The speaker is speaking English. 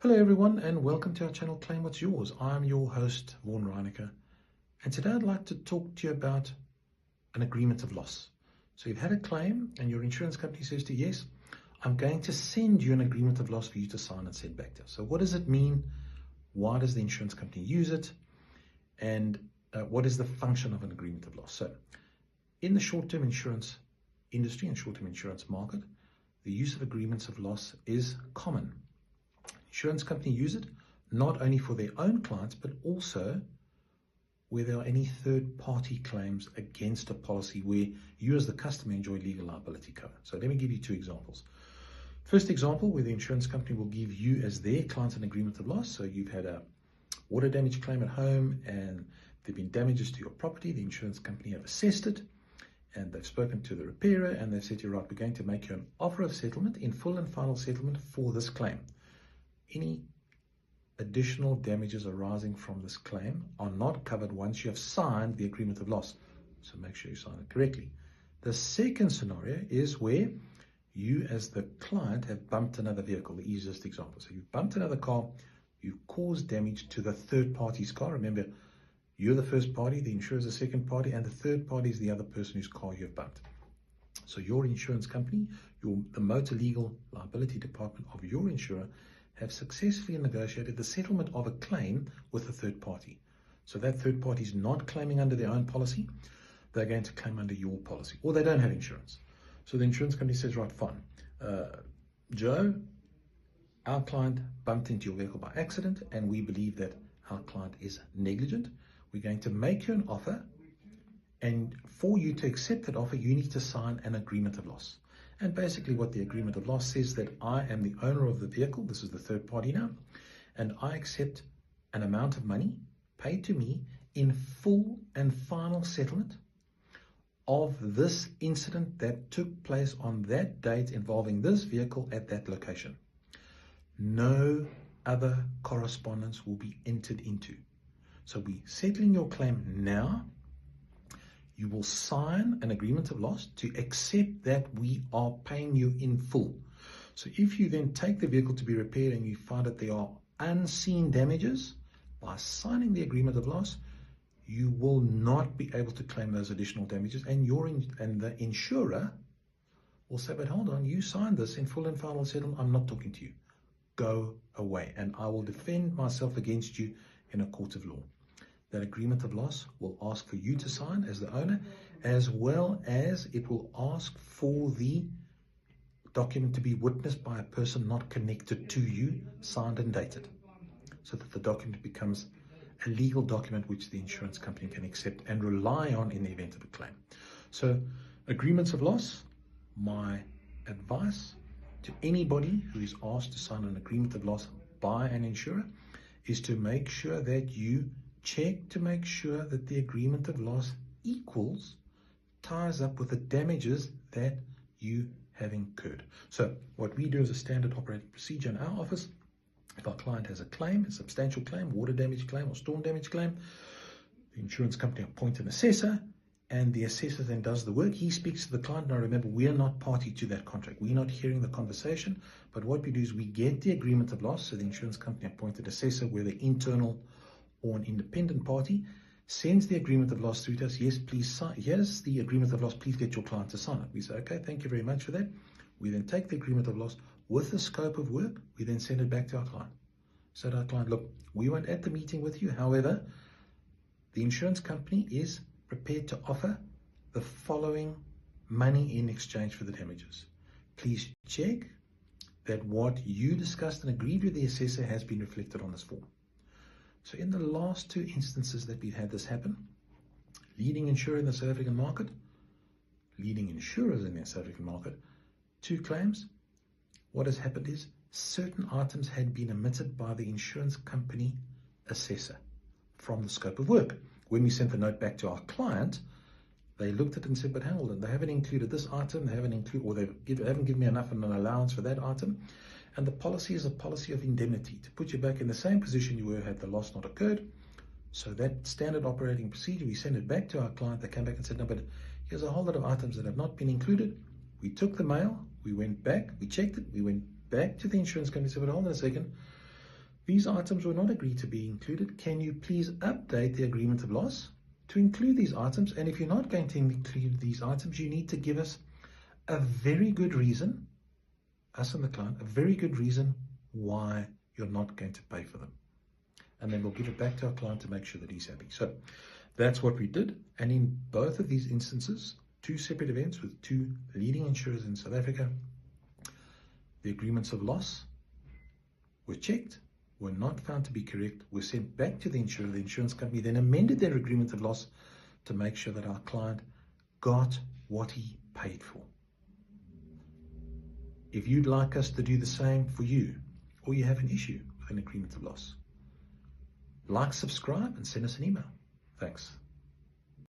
Hello everyone and welcome to our channel Claim What's Yours. I'm your host Vaughan Reinecker, and today I'd like to talk to you about an agreement of loss. So you've had a claim and your insurance company says to you, yes, I'm going to send you an agreement of loss for you to sign and send back to us. So what does it mean? Why does the insurance company use it? And what is the function of an agreement of loss? So in the short-term insurance industry and short-term insurance market, the use of agreements of loss is common. Insurance companies use it not only for their own clients, but also where there are any third-party claims against a policy where you as the customer enjoy legal liability cover. So let me give you two examples. First example, where the insurance company will give you as their client an agreement of loss. So you've had a water damage claim at home and there have been damages to your property. The insurance company have assessed it and they've spoken to the repairer and they've said to you, right, we're going to make you an offer of settlement in full and final settlement for this claim. Any additional damages arising from this claim are not covered once you have signed the agreement of loss. So make sure you sign it correctly. The second scenario is where you as the client have bumped another vehicle, the easiest example. So you've bumped another car, you've caused damage to the third party's car. Remember, you're the first party, the insurer is the second party, and the third party is the other person whose car you've bumped. So your insurance company, the motor legal liability department of your insurer have successfully negotiated the settlement of a claim with a third party. So that third party is not claiming under their own policy, they're going to claim under your policy, or they don't have insurance. So the insurance company says, right, fine, Joe, our client bumped into your vehicle by accident and we believe that our client is negligent. We're going to make you an offer, and for you to accept that offer, you need to sign an agreement of loss. And basically what the agreement of loss says that I am the owner of the vehicle, this is the third party now, and I accept an amount of money paid to me in full and final settlement of this incident that took place on that date involving this vehicle at that location. No other correspondence will be entered into. So we're settling your claim now. You will sign an agreement of loss to accept that we are paying you in full. So if you then take the vehicle to be repaired and you find that there are unseen damages, by signing the agreement of loss, you will not be able to claim those additional damages, and the insurer will say, but hold on, you signed this in full and final settlement, I'm not talking to you. Go away, and I will defend myself against you in a court of law. That agreement of loss will ask for you to sign as the owner, as well as it will ask for the document to be witnessed by a person not connected to you, signed and dated, so that the document becomes a legal document which the insurance company can accept and rely on in the event of a claim. So agreements of loss, my advice to anybody who is asked to sign an agreement of loss by an insurer is to make sure that you check to make sure that the agreement of loss ties up with the damages that you have incurred. So what we do as a standard operating procedure in our office, if our client has a claim, a substantial claim, water damage claim or storm damage claim, the insurance company appoints an assessor, and the assessor then does the work. He speaks to the client. Now remember, we are not party to that contract. We're not hearing the conversation, but what we do is we get the agreement of loss. So the insurance company appointed assessor, whether internal or an independent party, sends the agreement of loss through to us. Yes, please sign. Here's the agreement of loss. Please get your client to sign it. We say, okay, thank you very much for that. We then take the agreement of loss with the scope of work. We then send it back to our client. So to our client, look, we weren't at the meeting with you. However, the insurance company is prepared to offer the following money in exchange for the damages. Please check that what you discussed and agreed with the assessor has been reflected on this form. So in the last two instances that we've had this happen, leading insurer in the South African market, leading insurers in the South African market, two claims, what has happened is certain items had been omitted by the insurance company assessor from the scope of work. When we sent the note back to our client, they looked at it and said, but hang on, they haven't included this item, they haven't included, or they haven't given me enough of an allowance for that item. And the policy is a policy of indemnity to put you back in the same position you were had the loss not occurred. So that standard operating procedure, we sent it back to our client. They came back and said, no, but here's a whole lot of items that have not been included. We took the mail, we went back, we checked it, we went back to the insurance company and said, but hold on a second, These items were not agreed to be included. Can you please update the agreement of loss to include these items? And if you're not going to include these items, you need to give us a very good reason, us and the client, a very good reason why you're not going to pay for them. And then we'll give it back to our client to make sure that he's happy. So that's what we did. And in both of these instances, 2 separate events with 2 leading insurers in South Africa, the agreements of loss were checked, were not found to be correct, were sent back to the insurer. The insurance company then amended their agreement of loss to make sure that our client got what he paid for. If you'd like us to do the same for you, or you have an issue with an agreement of loss, like, subscribe, and send us an email. Thanks.